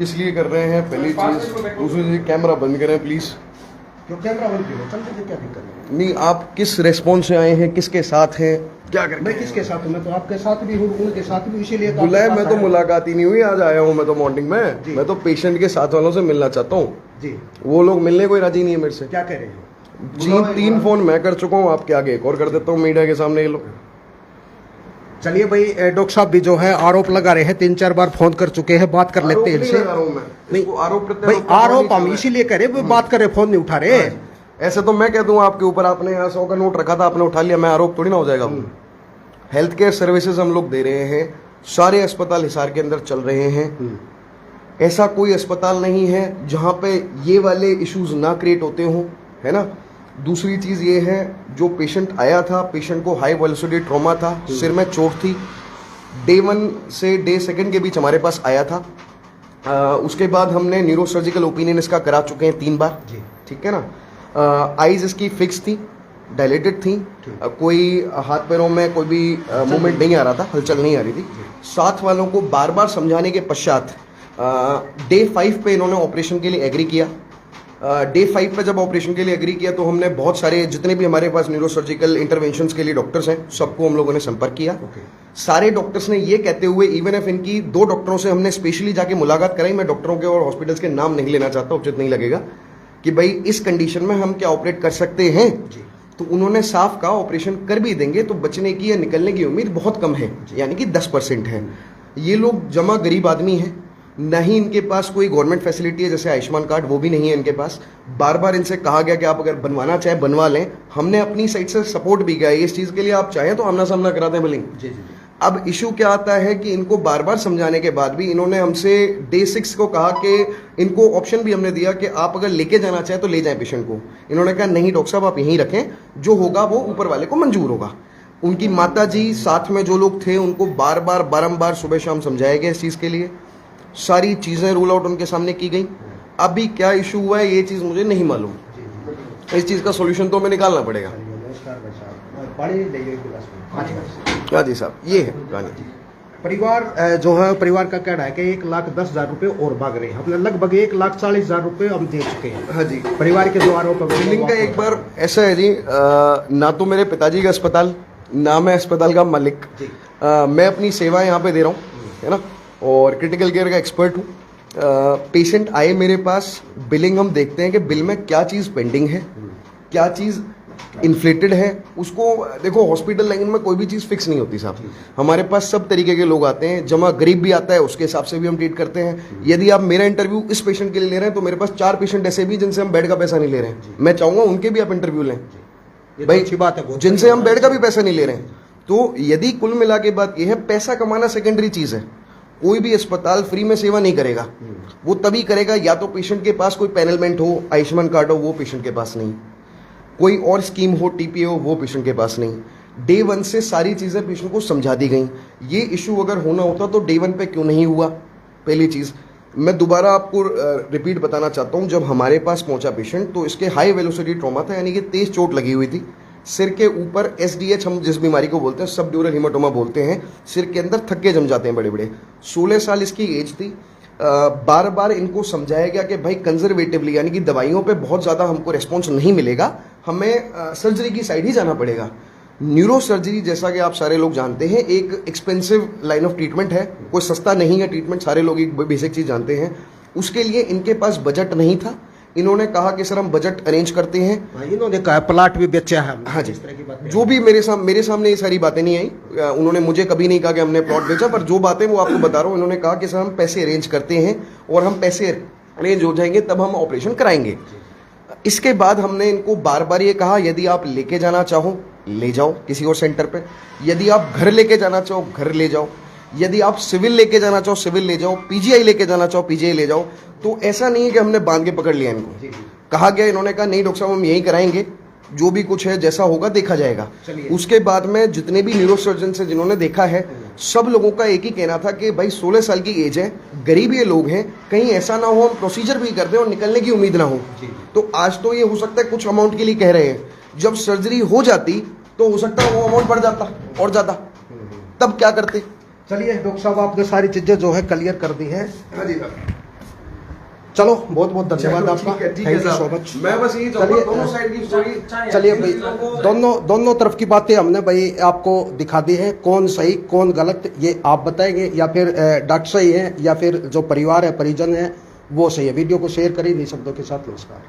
किस लिए कर रहे हैं पहली चीज। दूसरी चीज कैमरा बंद करें प्लीज। क्यों कैमरा बंद करो, चलते थे, क्या दिक्कत है? नहीं, आप किस रेस्पॉन्स से आए हैं, किसके साथ हैं, क्या कर? मैं किसके साथ हूँ? मैं तो आपके साथ भी हूँ, उनके साथ भी, इसीलिए तो बुलाए। आपके मैं पास तो आया। मुलाकात ही नहीं हुई, आज आया हूँ मैं तो मॉर्निंग में। मैं तो पेशेंट के साथ वालों से मिलना चाहता हूँ जी। वो लोग मिलने कोई राजी नहीं है मेरे से। क्या कह रहे हैं जी 3 फोन मैं कर चुका हूँ, आपके आगे एक और कर देता हूँ मीडिया के सामने ये लोग। चलिए भाई, डॉक्टर साहब भी जो है आरोप लगा रहे हैं, 3-4 बार फोन कर चुके हैं, बात कर लेते हैं इनसे। नहीं, आरोप भाई आरोप हम इसीलिए करे, बात करे, फोन नहीं उठा रहे। ऐसे तो मैं कह दूं आपके ऊपर, आपने यहाँ 100 का नोट रखा था, आपने उठा लिया, मैं आरोप थोड़ी ना हो जाएगा। हेल्थ केयर सर्विसेज हम लोग दे रहे हैं, सारे अस्पताल हिसार के अंदर चल रहे हैं। ऐसा कोई अस्पताल नहीं है जहां पे ये वाले इश्यूज ना क्रिएट होते हों, है ना। दूसरी चीज ये है, जो पेशेंट आया था, पेशेंट को हाई वेलोसिटी ट्रॉमा था, सिर में चोट थी, डे 1 से डे 2 के बीच हमारे पास आया था। उसके बाद हमने न्यूरो सर्जिकल ओपिनियन इसका करा चुके हैं 3 बार, ठीक है ना। आईज इसकी फिक्स थी, डायलेटेड थी, कोई हाथ पैरों में कोई भी मूवमेंट नहीं आ रहा था, हलचल नहीं आ रही थी। साथ वालों को बार बार समझाने के पश्चात डे 5 पे इन्होंने ऑपरेशन के लिए एग्री किया। डे 5 पे जब ऑपरेशन के लिए एग्री किया तो हमने बहुत सारे, जितने भी हमारे पास न्यूरोसर्जिकल इंटरवेंशंस के लिए डॉक्टर्स हैं, सबको हम लोगों ने संपर्क किया। सारे डॉक्टर्स ने ये कहते हुए, इवन इफ इनकी 2 डॉक्टरों से हमने स्पेशली जाके मुलाकात कराई, मैं डॉक्टरों के और हॉस्पिटल्स के नाम नहीं लेना चाहता, उचित नहीं लगेगा, कि भाई इस कंडीशन में हम क्या ऑपरेट कर सकते हैं। तो उन्होंने साफ कहा ऑपरेशन कर भी देंगे तो बचने की या निकलने की उम्मीद बहुत कम है, यानी कि 10% है। ये लोग जमा गरीब आदमी हैं, ना ही इनके पास कोई गवर्नमेंट फैसिलिटी है जैसे आयुष्मान कार्ड, वो भी नहीं है इनके पास। बार बार इनसे कहा गया कि आप अगर बनवाना चाहे बनवा लें, हमने अपनी साइड से सपोर्ट भी किया इस चीज़ के लिए, आप चाहें तो आमना सामना करा दें बिलिंग। अब इशू क्या आता है कि इनको बार बार समझाने के बाद भी इन्होंने हमसे डे 6 को कहा कि इनको ऑप्शन भी हमने दिया कि आप अगर लेके जाना चाहें तो ले जाएं पेशेंट को। इन्होंने कहा नहीं डॉक्टर साहब आप यहीं रखें, जो होगा वो ऊपर वाले को मंजूर होगा। उनकी माता जी, साथ में जो लोग थे, उनको बार बार बारम्बार सुबह शाम समझाया गया इस चीज़ के लिए, सारी चीज़ें रूल आउट उनके सामने की गई। अभी क्या इशू हुआ है ये चीज़ मुझे नहीं मालूम, इस चीज़ का सोल्यूशन तो हमें निकालना पड़ेगा। हाँ जी साहब, ये है कहानी। परिवार जो है, परिवार का कहना है कि 1,10,000 रुपए और मांग रहे हैं, हमने लगभग 1,40,000 रुपए हम दे चुके हैं। हाँ जी, परिवार के जो आरोप बिलिंग का एक बार ऐसा है जी, ना तो मेरे पिताजी का अस्पताल, ना मैं अस्पताल का मालिक, मैं अपनी सेवा यहाँ पे दे रहा हूँ, है ना, और क्रिटिकल केयर का एक्सपर्ट हूँ। पेशेंट आए मेरे पास, बिलिंग हम देखते हैं कि बिल में क्या चीज़ पेंडिंग है, क्या चीज़ इन्फ्लेटेड है। उसको देखो, हॉस्पिटल लाइन में कोई भी चीज़ फिक्स नहीं होती साहब, हमारे पास सब तरीके के लोग आते हैं, जमा गरीब भी आता है, उसके हिसाब से भी हम ट्रीट करते हैं। यदि आप मेरा इंटरव्यू इस पेशेंट के लिए ले रहे हैं तो मेरे पास 4 पेशेंट ऐसे भी जिनसे हम बेड का पैसा नहीं ले रहे हैं, मैं चाहूँगा उनके भी आप इंटरव्यू लें भाई, अच्छी बात है, जिनसे हम बेड का भी पैसा नहीं ले रहे हैं। तो यदि कुल मिला के बात यह है, पैसा कमाना सेकेंडरी चीज़ है। कोई भी अस्पताल फ्री में सेवा नहीं करेगा, वो तभी करेगा या तो पेशेंट के पास कोई पैनलमेंट हो, आयुष्मान कार्ड हो, वो पेशेंट के पास नहीं, कोई और स्कीम हो, टीपीए हो, वो पेशेंट के पास नहीं। डे 1 से सारी चीज़ें पेशेंट को समझा दी गई। ये इशू अगर होना होता तो डे 1 पे क्यों नहीं हुआ? पहली चीज़ मैं दोबारा आपको रिपीट बताना चाहता हूँ, जब हमारे पास पहुंचा पेशेंट तो इसके हाई वेलोसिटी ट्रॉमा था, यानी कि तेज चोट लगी हुई थी सिर के ऊपर। SDH हम जिस बीमारी को बोलते हैं, सब ड्यूरल हीमाटोमा बोलते हैं, सिर के अंदर थक्के जम जाते हैं बड़े बड़े। 16 साल इसकी एज थी। बार बार इनको समझाया गया कि भाई कंजर्वेटिवली, यानी कि दवाइयों पे बहुत ज़्यादा हमको रिस्पॉन्स नहीं मिलेगा, हमें सर्जरी की साइड ही जाना पड़ेगा। न्यूरो सर्जरी, जैसा कि आप सारे लोग जानते हैं, एक एक्सपेंसिव लाइन ऑफ ट्रीटमेंट है, कोई सस्ता नहीं है ट्रीटमेंट, सारे लोग एक बेसिक चीज़ जानते हैं। उसके लिए इनके पास बजट नहीं था। इन्होंने कहा कि सर हम बजट अरेंज करते हैं। इन्होंने कहा प्लाट भी बेचा है। हाँ जी, जो भी मेरे सामने ये सारी बातें नहीं आई। उन्होंने मुझे कभी नहीं कहा कि हमने प्लॉट बेचा, पर जो बातें वो आपको बता रहा हूँ, इन्होंने कहा कि सर हम पैसे अरेंज करते हैं और हम पैसे अरेंज हो जाएंगे तब हम ऑपरेशन कराएंगे। इसके बाद हमने इनको बार बार ये कहा, यदि आप लेके जाना चाहो ले जाओ किसी और सेंटर पे, यदि आप घर लेके जाना चाहो घर ले जाओ, यदि आप सिविल लेके जाना चाहो सिविल ले जाओ, PGI लेके जाना चाहो PGI ले जाओ। तो ऐसा नहीं है कि हमने बांध के पकड़ लिया इनको। कहा गया, इन्होंने कहा नहीं डॉक्टर साहब हम यही कराएंगे, जो भी कुछ है जैसा होगा देखा जाएगा। उसके बाद में जितने भी न्यूरोसर्जन से जिन्होंने देखा है, सब लोगों का एक ही कहना था कि भाई 16 साल की एज है, गरीब ये लोग हैं, कहीं ऐसा ना हो हम प्रोसीजर भी कर दें और निकलने की उम्मीद ना हो। तो आज तो ये हो सकता है कुछ अमाउंट के लिए कह रहे हैं, जब सर्जरी हो जाती तो हो सकता है वो अमाउंट बढ़ जाता और ज़्यादा, तब क्या करते। चलिए डॉक्टर साहब, आपने सारी चीज़ें जो है क्लियर कर दी है। हाँ जी सर। चलो बहुत बहुत धन्यवाद आपका, ठीक है थैंक यू सो साहब। मच। मैं बस यही चाहूंगा दोनों साइड की स्टोरी। चलिए भाई, दोनों तरफ की बातें हमने भाई आपको दिखा दी है, कौन सही कौन गलत ये आप बताएंगे, या फिर डॉक्टर सही है या फिर जो परिवार है परिजन है वो सही है। वीडियो को शेयर करें, नहीं शब्दों के साथ नमस्कार।